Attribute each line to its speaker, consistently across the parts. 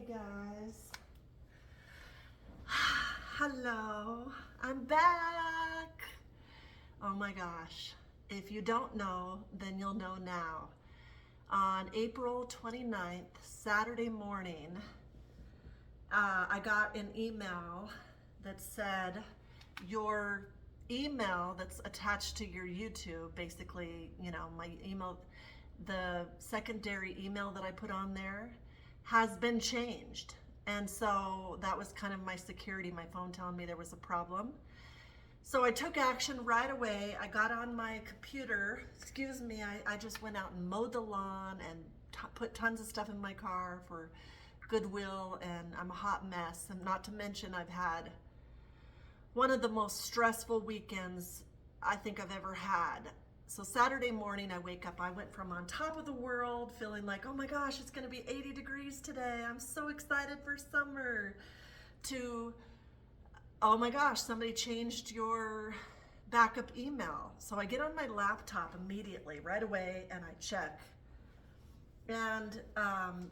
Speaker 1: Hey guys. Hello, I'm back. Oh my gosh. If you don't know, then you'll know now. On April 29th, Saturday morning, I got an email that said your email that's attached to your YouTube, basically, my email, the secondary email that I put on there has been changed. And so that was kind of my security, my phone telling me there was a problem. So I took action right away. I got on my computer, I just went out and mowed the lawn and put tons of stuff in my car for Goodwill, and I'm a hot mess. And not to mention, I've had one of the most stressful weekends I think I've ever had. So Saturday morning I wake up, I went from on top of the world feeling like, oh my gosh, it's gonna be 80 degrees today. I'm so excited for summer, to, oh my gosh, somebody changed your backup email. So I get on my laptop immediately, right away, and I check. And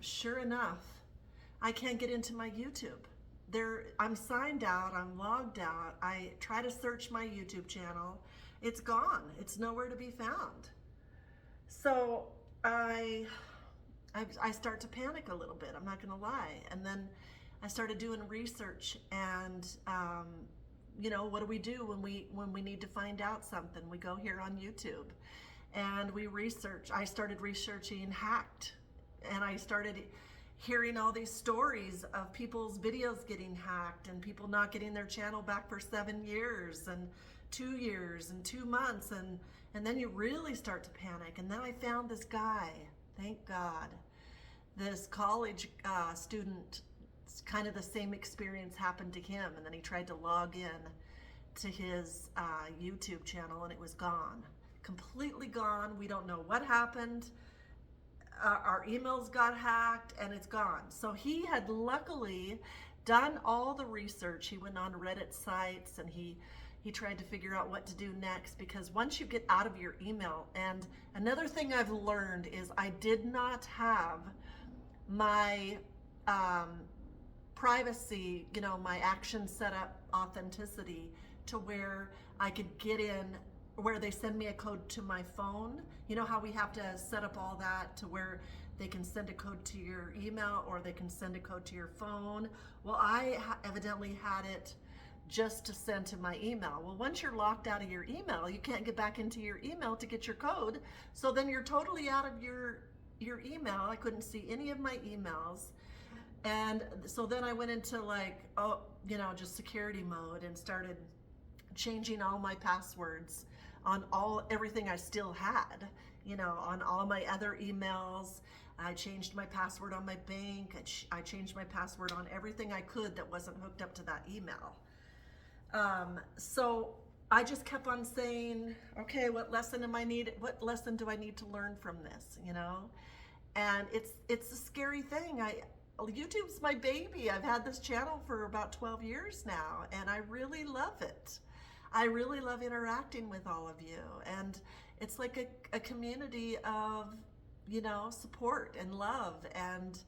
Speaker 1: sure enough, I can't get into my YouTube. I'm signed out, I'm logged out. I try to search my YouTube channel. It's gone. It's nowhere to be found. So I start to panic a little bit, I'm not gonna lie. And then I started doing research, and what do we do when we need to find out something? We go here on YouTube and we research. I started researching hacked, and I started hearing all these stories of people's videos getting hacked and people not getting their channel back for 7 years and 2 years and 2 months, and then you really start to panic. And then I found this guy, thank God, this college student. It's kind of the same experience happened to him, and then he tried to log in to his YouTube channel and it was gone, completely gone. We don't know what happened. Our emails got hacked and it's gone. So he had luckily done all the research. He went on Reddit sites and he tried to figure out what to do next, because once you get out of your email, and another thing I've learned is I did not have my privacy, my action set up authenticity to where I could get in, where they send me a code to my phone. You know how we have to set up all that to where they can send a code to your email or they can send a code to your phone? Well, I evidently had it just to send to my email. Well, once you're locked out of your email, you can't get back into your email to get your code. So then you're totally out of your email. I couldn't see any of my emails. And so then I went into just security mode and started changing all my passwords on everything I still had, on all my other emails. I changed my password on my bank. I changed my password on everything I could that wasn't hooked up to that email. So I just kept on saying, okay, what lesson do I need to learn from this, And it's a scary thing. YouTube's my baby. I've had this channel for about 12 years now, and I really love it. I really love interacting with all of you, and it's like a community of, support and love, and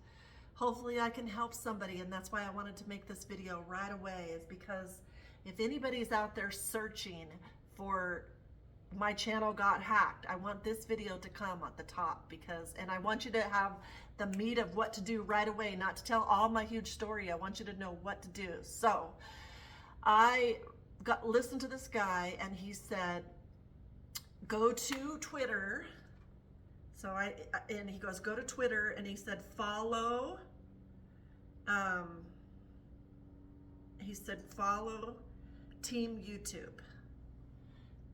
Speaker 1: hopefully I can help somebody. And that's why I wanted to make this video right away, is because if anybody's out there searching for my channel got hacked, I want this video to come at the top, and I want you to have the meat of what to do right away, not to tell all my huge story. I want you to know what to do. So I listened to this guy, and he said, go to Twitter. And he goes, go to Twitter, and he said, follow Team YouTube.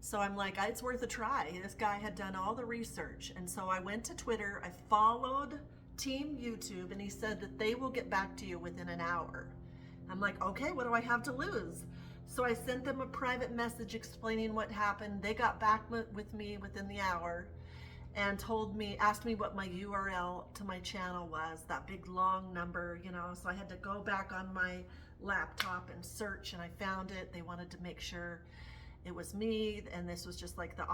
Speaker 1: So I'm like, it's worth a try. This guy had done all the research. And so I went to Twitter, I followed Team YouTube, and he said that they will get back to you within an hour. I'm like, okay, what do I have to lose? So I sent them a private message explaining what happened. They got back with me within the hour and asked me what my URL to my channel was, that big long number, so I had to go back on my laptop and search, and I found it. They wanted to make sure it was me, and this was just like the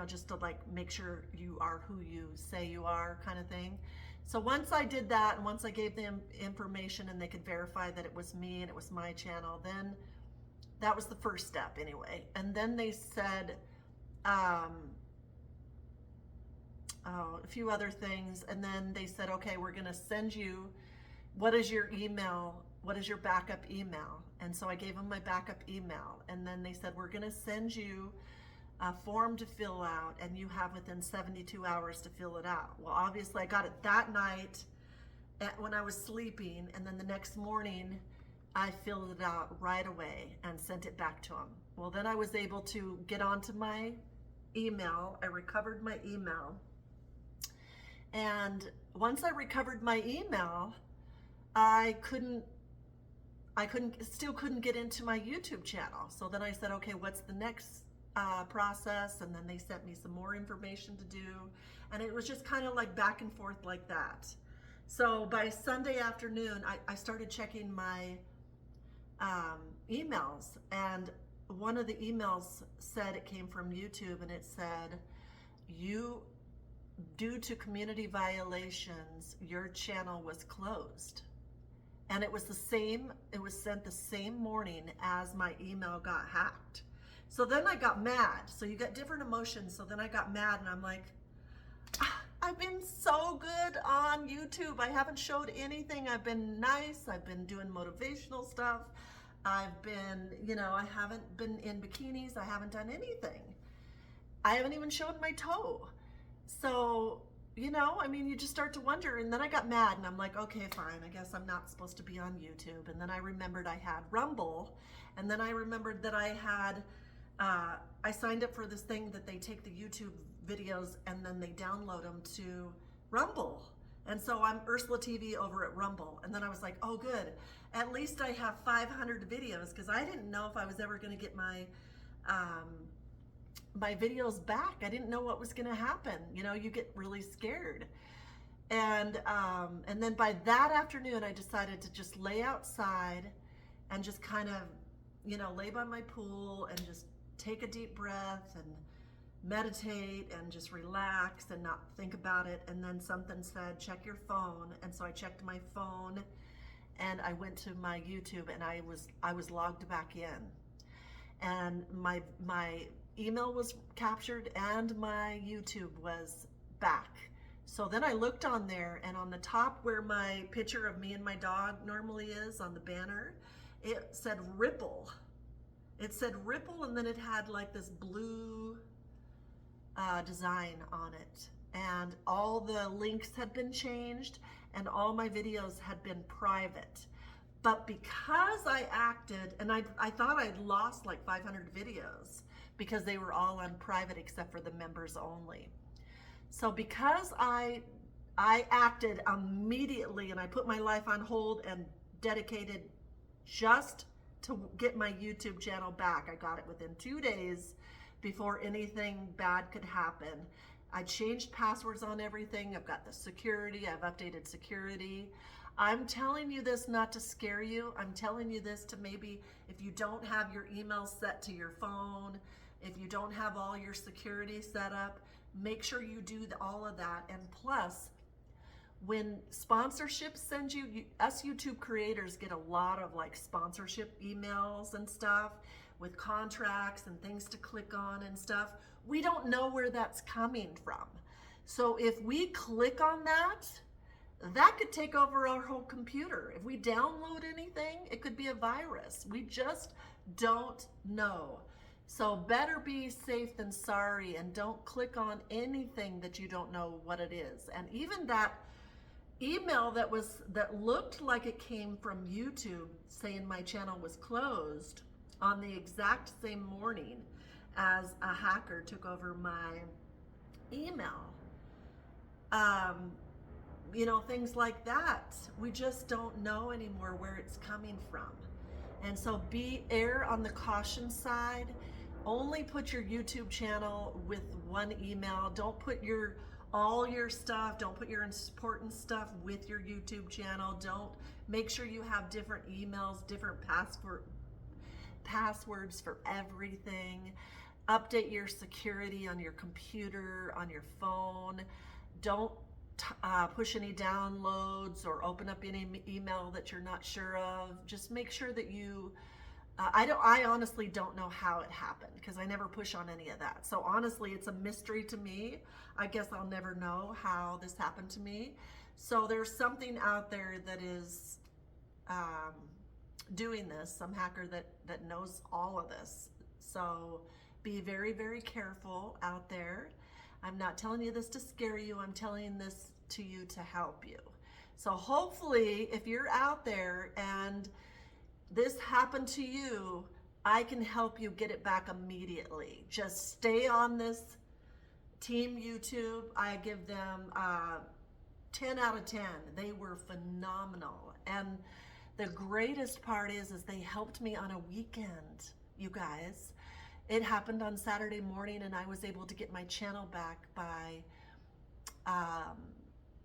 Speaker 1: just to make sure you are who you say you are kind of thing. So once I did that, and once I gave them information and they could verify that it was me and it was my channel, then that was the first step anyway. And then they said a few other things. And then they said, okay, we're going to send you, what is your email? What is your backup email? And so I gave them my backup email. And then they said, we're going to send you a form to fill out, and you have within 72 hours to fill it out. Well, obviously I got it that night when I was sleeping, and then the next morning I filled it out right away and sent it back to them. Well, then I was able to get onto my email. I recovered my email. And once I recovered my email, I still couldn't get into my YouTube channel. So then I said, okay, what's the next process? And then they sent me some more information to do. And it was just kind of like back and forth like that. So by Sunday afternoon, I started checking my emails. And one of the emails said it came from YouTube, and it said, due to community violations, your channel was closed. And it was sent the same morning as my email got hacked. So then I got mad. So you get different emotions. So then I got mad, and I'm like, I've been so good on YouTube. I haven't showed anything. I've been nice. I've been doing motivational stuff. I've been, I haven't been in bikinis. I haven't done anything. I haven't even showed my toe. So, you just start to wonder. And then I got mad, and I'm like, okay, fine. I guess I'm not supposed to be on YouTube. And then I remembered I had Rumble. And then I remembered that I had, I signed up for this thing that they take the YouTube videos and then they download them to Rumble. And so I'm ursulaTv over at Rumble. And then I was like, oh, good. At least I have 500 videos, because I didn't know if I was ever going to get my videos back. I didn't know what was going to happen. You get really scared. And then by that afternoon, I decided to just lay outside and just kind of, lay by my pool and just take a deep breath and meditate and just relax and not think about it. And then something said, check your phone. And so I checked my phone, and I went to my YouTube, and I was logged back in. And my email was captured and my YouTube was back. So then I looked on there, and on the top where my picture of me and my dog normally is on the banner, it said Ripple. It said Ripple, and then it had like this blue design on it. And all the links had been changed, and all my videos had been private. But because I acted, and I thought I'd lost like 500 videos because they were all on private except for the members only. So because I acted immediately, and I put my life on hold and dedicated just to get my YouTube channel back. I got it within 2 days before anything bad could happen. I changed passwords on everything. I've got the security. I've updated security. I'm telling you this not to scare you. I'm telling you this to maybe, if you don't have your email set to your phone, if you don't have all your security set up, make sure you do all of that. And plus, when sponsorships send you, us YouTube creators get a lot of like sponsorship emails and stuff with contracts and things to click on and stuff. We don't know where that's coming from. So if we click on that, that could take over our whole computer. If we download anything, it could be a virus. We just don't know. So better be safe than sorry, and don't click on anything that you don't know what it is. And even that email that looked like it came from YouTube saying my channel was closed on the exact same morning as a hacker took over my email. Things like that. We just don't know anymore where it's coming from. And so err on the caution side. Only put your YouTube channel with one email. Don't put all your stuff, don't put your important stuff with your YouTube channel. Don't make sure you have different emails, different passwords for everything. Update your security on your computer, on your phone. Don't push any downloads or open up any email that you're not sure of. Just make sure that you, I honestly don't know how it happened because I never push on any of that. So honestly, it's a mystery to me. I guess I'll never know how this happened to me. So there's something out there that is doing this, some hacker that knows all of this. So be very, very careful out there. I'm not telling you this to scare you. I'm telling this to you to help you. So hopefully, if you're out there and this happened to you, I can help you get it back immediately. Just stay on this Team YouTube. I give them 10 out of 10. They were phenomenal. And the greatest part is they helped me on a weekend, you guys. It happened on Saturday morning and I was able to get my channel back by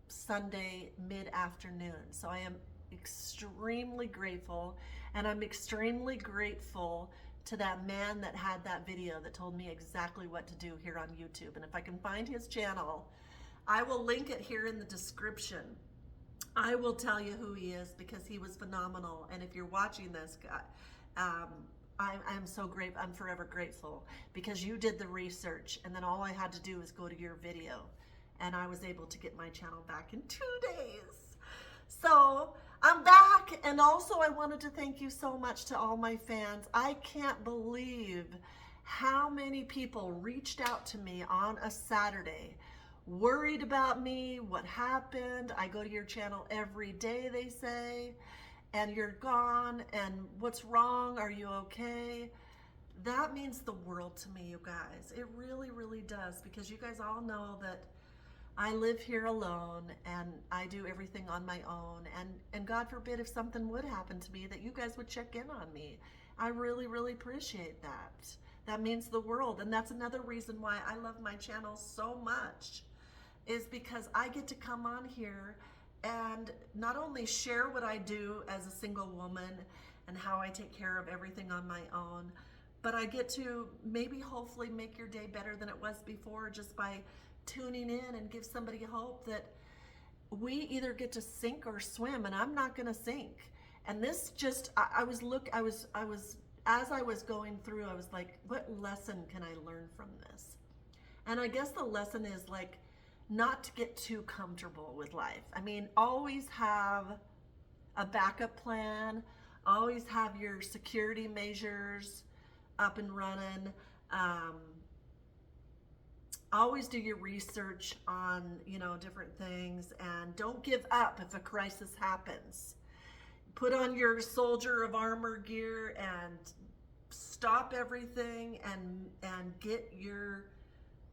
Speaker 1: Sunday mid-afternoon. So I am extremely grateful, and I'm extremely grateful to that man that had that video that told me exactly what to do here on YouTube. And if I can find his channel, I will link it here in the description. I will tell you who he is because he was phenomenal. And if you're watching this, I'm so grateful. I'm forever grateful because you did the research, and then all I had to do was go to your video, and I was able to get my channel back in 2 days. So I'm back, and also I wanted to thank you so much to all my fans. I can't believe how many people reached out to me on a Saturday, worried about me, what happened. I go to your channel every day, they say, and you're gone, and what's wrong? Are you okay? That means the world to me, you guys. It really, really does, because you guys all know that I live here alone and I do everything on my own, and God forbid if something would happen to me, that you guys would check in on me. I really, really appreciate that. That means the world, and that's another reason why I love my channel so much, is because I get to come on here and not only share what I do as a single woman and how I take care of everything on my own, but I get to maybe hopefully make your day better than it was before just by tuning in and give somebody hope that we either get to sink or swim, and I'm not gonna sink. And this just, as I was going through, I was like, what lesson can I learn from this? And I guess the lesson is like, not to get too comfortable with life. I mean, always have a backup plan, always have your security measures up and running. Always do your research on, different things, and don't give up if a crisis happens. Put on your soldier of armor gear and stop everything and get your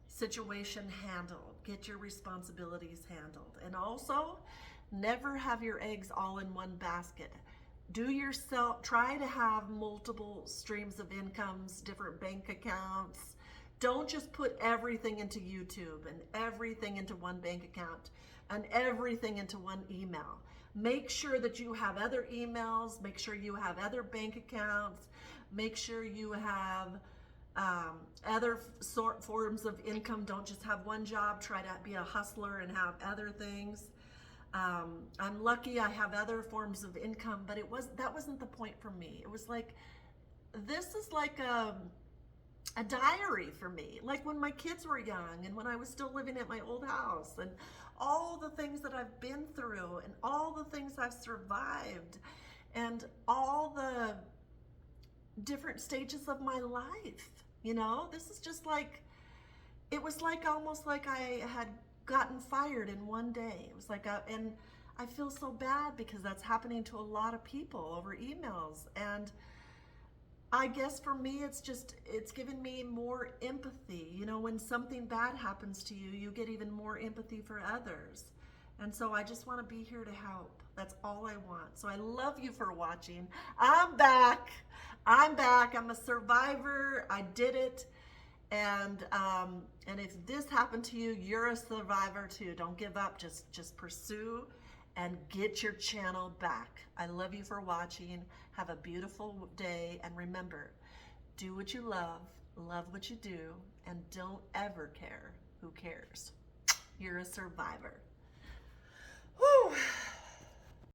Speaker 1: situation handled, get your responsibilities handled. And also, never have your eggs all in one basket. Try to have multiple streams of incomes, different bank accounts. Don't just put everything into YouTube and everything into one bank account and everything into one email. Make sure that you have other emails, make sure you have other bank accounts, make sure you have other forms of income. Don't just have one job. Try to be a hustler and have other things. I'm lucky I have other forms of income, but that wasn't the point for me. It was like, this is like a diary for me, like when my kids were young and when I was still living at my old house, and all the things that I've been through and all the things I've survived and all the different stages of my life. This is just like, it was like almost like I had gotten fired in one day. It was like, and I feel so bad because that's happening to a lot of people over emails. And I guess for me, it's given me more empathy. When something bad happens to you, you get even more empathy for others. And so I just want to be here to help. That's all I want. So I love you for watching. I'm back. I'm a survivor. I did it. And if this happened to you, you're a survivor too. Don't give up. Just pursue and get your channel back. I love you for watching. Have a beautiful day. And remember, do what you love what you do, and don't ever care who cares. You're a survivor. Whew.